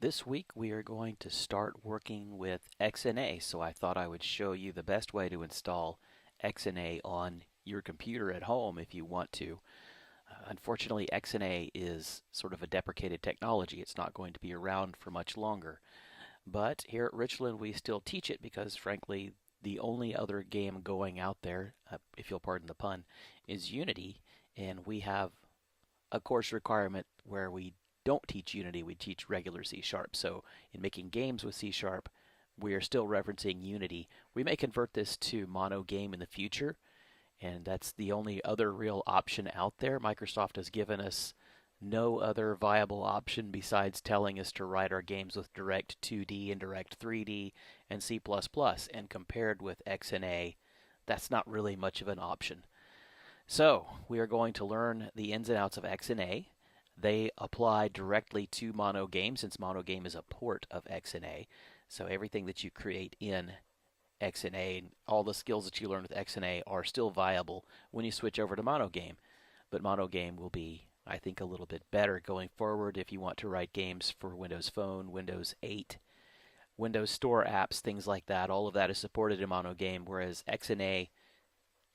This week we are going to start working with XNA, so I thought I would show you the best way to install XNA on your computer at home if you want to. Unfortunately, XNA is sort of a deprecated technology. It's not going to be around for much longer. But here at Richland we still teach it because frankly the only other game going out there, if you'll pardon the pun, is Unity, and we have a course requirement where we don't teach Unity, we teach regular C Sharp. So in making games with C Sharp, we are still referencing Unity. We may convert this to MonoGame in the future, and that's the only other real option out there. Microsoft has given us no other viable option besides telling us to write our games with Direct 2D and Direct 3D and C++. And compared with XNA, that's not really much of an option. So we are going to learn the ins and outs of XNA. They apply directly to MonoGame since MonoGame is a port of XNA. So everything that you create in XNA and all the skills that you learn with XNA are still viable when you switch over to MonoGame. But MonoGame will be, I think, a little bit better going forward if you want to write games for Windows Phone, Windows 8, Windows Store apps, things like that. All of that is supported in MonoGame, whereas XNA,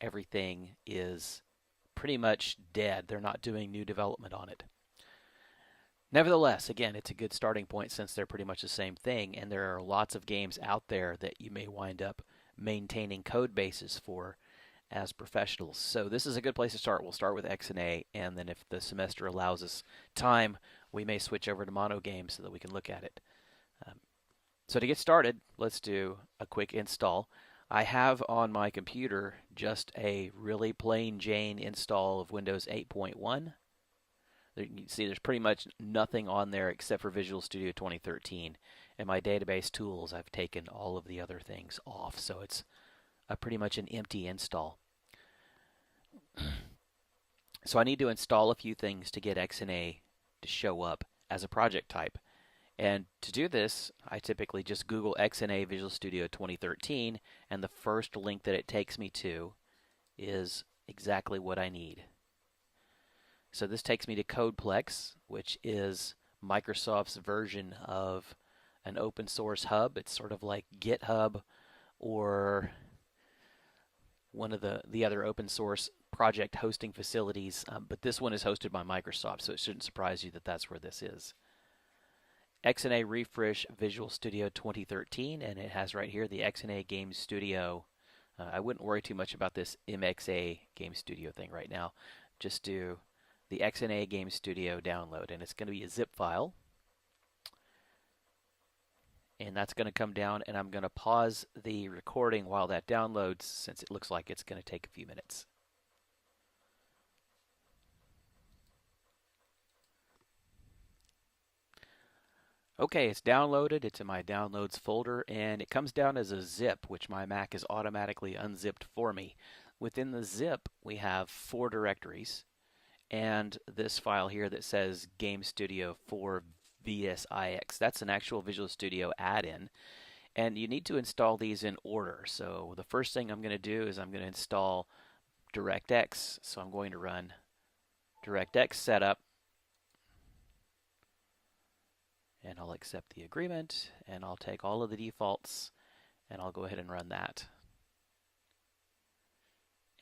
everything is pretty much dead. They're not doing new development on it. Nevertheless, again, it's a good starting point since they're pretty much the same thing, and there are lots of games out there that you may wind up maintaining code bases for as professionals. So this is a good place to start. We'll start with XNA, and then if the semester allows us time, we may switch over to MonoGame so that we can look at it. So to get started, let's do a quick install. I have on my computer just a really plain Jane install of Windows 8.1. You can see there's pretty much nothing on there except for Visual Studio 2013. And my database tools, I've taken all of the other things off, so it's pretty much an empty install. So I need to install a few things to get XNA to show up as a project type. And to do this, I typically just Google XNA Visual Studio 2013, and the first link that it takes me to is exactly what I need. So this takes me to Codeplex, which is Microsoft's version of an open source hub. It's sort of like GitHub or one of the other open source project hosting facilities, but this one is hosted by Microsoft, so it shouldn't surprise you that that's where this is. XNA Refresh Visual Studio 2013, and it has right here the XNA Game Studio. I wouldn't worry too much about this MXA Game Studio thing right now. Just do the XNA Game Studio download, and it's going to be a zip file. And that's going to come down, and I'm going to pause the recording while that downloads since it looks like it's going to take a few minutes. Okay, it's downloaded. It's in my downloads folder, and it comes down as a zip, which my Mac has automatically unzipped for me. Within the zip, we have 4 directories, and this file here that says Game Studio 4 VSIX. That's an actual Visual Studio add-in, and you need to install these in order. So the first thing I'm going to do is I'm going to install DirectX. So I'm going to run DirectX setup, and I'll accept the agreement, and I'll take all of the defaults, and I'll go ahead and run that.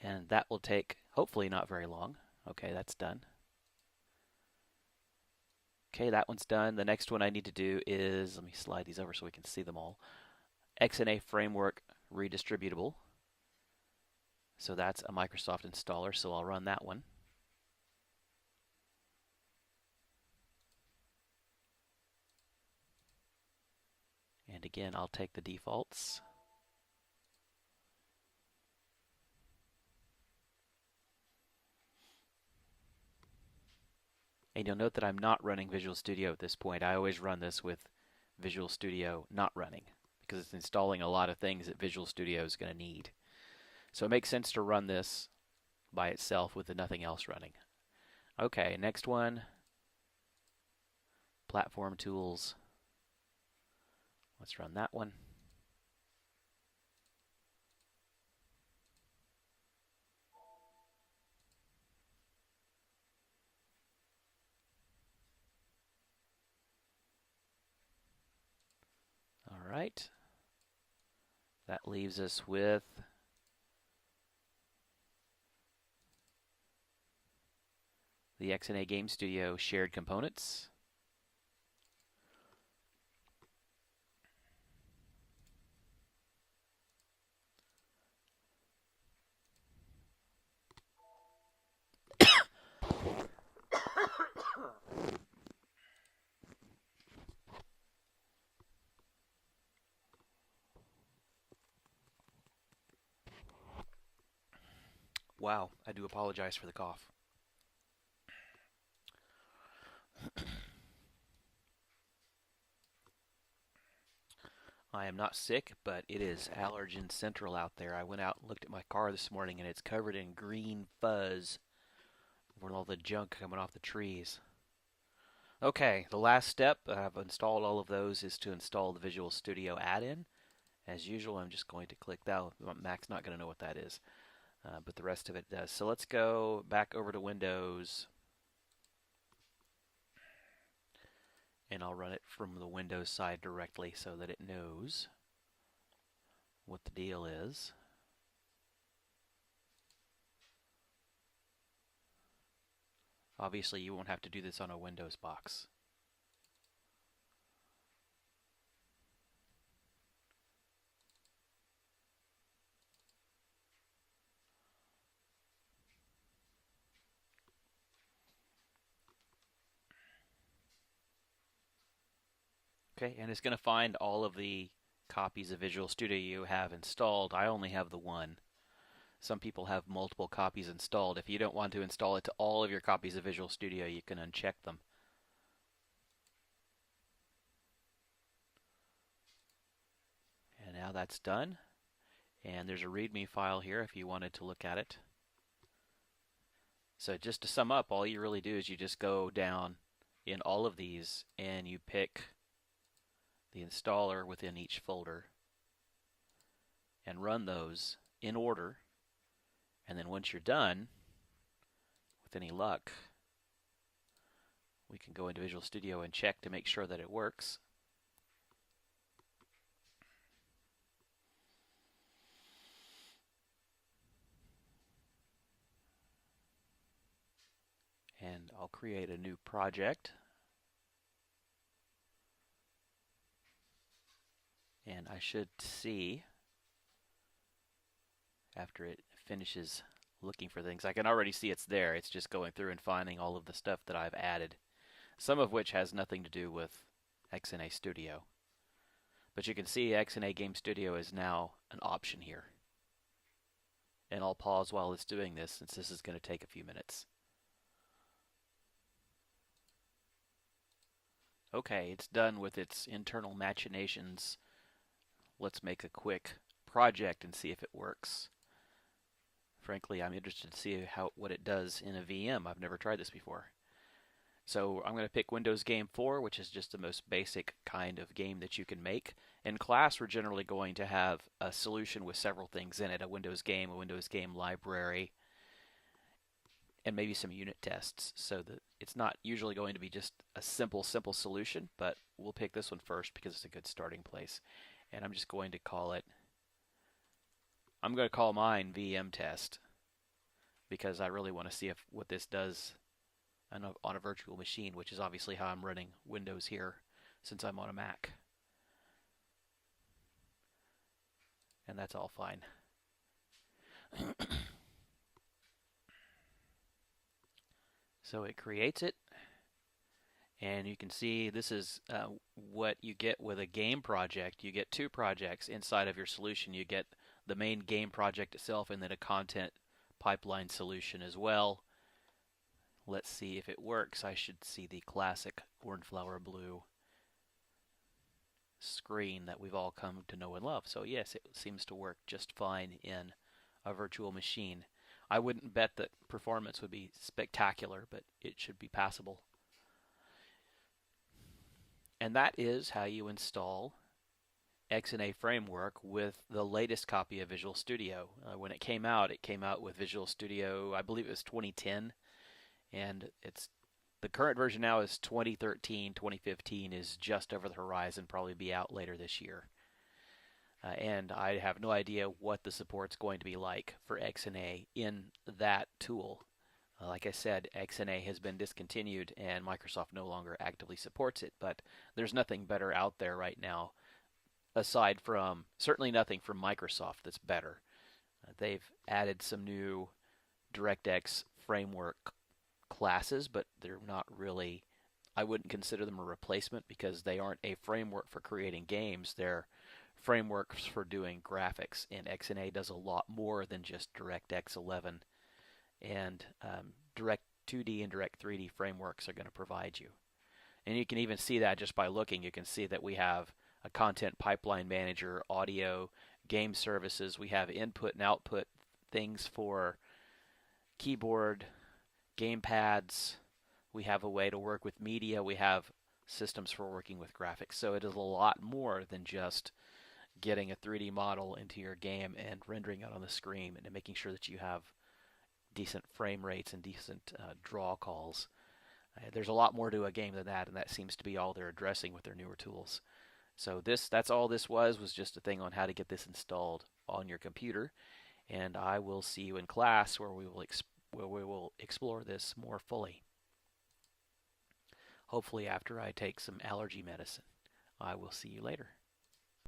And that will take, hopefully, not very long. Okay, that's done. Okay, that one's done. The next one I need to do is, let me slide these over so we can see them all. XNA Framework Redistributable. So that's a Microsoft installer, so I'll run that one. And again, I'll take the defaults. And you'll note that I'm not running Visual Studio at this point. I always run this with Visual Studio not running because it's installing a lot of things that Visual Studio is going to need. So it makes sense to run this by itself with nothing else running. Okay, next one, Platform Tools. Let's run that one. right. That leaves us with the XNA Game Studio shared components. Wow, I do apologize for the cough. I am not sick, but it is allergen central out there. I went out and looked at my car this morning, and it's covered in green fuzz from all the junk coming off the trees. Okay, the last step, I've installed all of those, is to install the Visual Studio add-in. As usual, I'm just going to click that. Mac's not going to know what that is, but the rest of it does. So let's go back over to Windows, and I'll run it from the Windows side directly so that it knows what the deal is. Obviously, you won't have to do this on a Windows box. Okay, and it's going to find all of the copies of Visual Studio you have installed. I only have the one. Some people have multiple copies installed. If you don't want to install it to all of your copies of Visual Studio, you can uncheck them. And now that's done. And there's a README file here if you wanted to look at it. So just to sum up, all you really do is you just go down in all of these and you pick the installer within each folder and run those in order. And then once you're done, with any luck, we can go into Visual Studio and check to make sure that it works. And I'll create a new project. And I should see, after it finishes looking for things, I can already see it's there. It's just going through and finding all of the stuff that I've added, some of which has nothing to do with XNA Studio. But you can see XNA Game Studio is now an option here. And I'll pause while it's doing this, since this is going to take a few minutes. Okay, it's done with its internal machinations. Let's make a quick project and see if it works. Frankly, I'm interested to see what it does in a VM. I've never tried this before. So I'm going to pick Windows Game 4, which is just the most basic kind of game that you can make. In class, we're generally going to have a solution with several things in it, a Windows game library, and maybe some unit tests. So that it's not usually going to be just a simple solution, but we'll pick this one first because it's a good starting place. And I'm just going to call mine VM test, because I really want to see what this does on a virtual machine, which is obviously how I'm running Windows here since I'm on a Mac. And that's all fine. So it creates it, and you can see this is what you get with a game project. You get two projects inside of your solution. You get the main game project itself and then a content pipeline solution as well. Let's see if it works. I should see the classic cornflower blue screen that we've all come to know and love. So yes, it seems to work just fine in a virtual machine. I wouldn't bet that performance would be spectacular, but it should be passable. And that is how you install XNA Framework with the latest copy of Visual Studio. When it came out with Visual Studio, I believe it was 2010, and the current version now is 2013. 2015 is just over the horizon, probably be out later this year. and I have no idea what the support's going to be like for XNA in that tool. Like I said, XNA has been discontinued and Microsoft no longer actively supports it, but there's nothing better out there right now, aside from certainly nothing from Microsoft that's better. They've added some new DirectX framework classes, but they're not really, I wouldn't consider them a replacement because they aren't a framework for creating games. They're frameworks for doing graphics, and XNA does a lot more than just DirectX 11, and Direct 2D and Direct 3D frameworks are going to provide you. And you can even see that just by looking. You can see that we have a content pipeline manager, audio, game services. We have input and output things for keyboard, game pads. We have a way to work with media. We have systems for working with graphics. So it is a lot more than just getting a 3D model into your game and rendering it on the screen and making sure that you have decent frame rates and decent draw calls. There's a lot more to a game than that, and that seems to be all they're addressing with their newer tools. So that's all this was just a thing on how to get this installed on your computer. And I will see you in class where we will explore this more fully. Hopefully after I take some allergy medicine. I will see you later.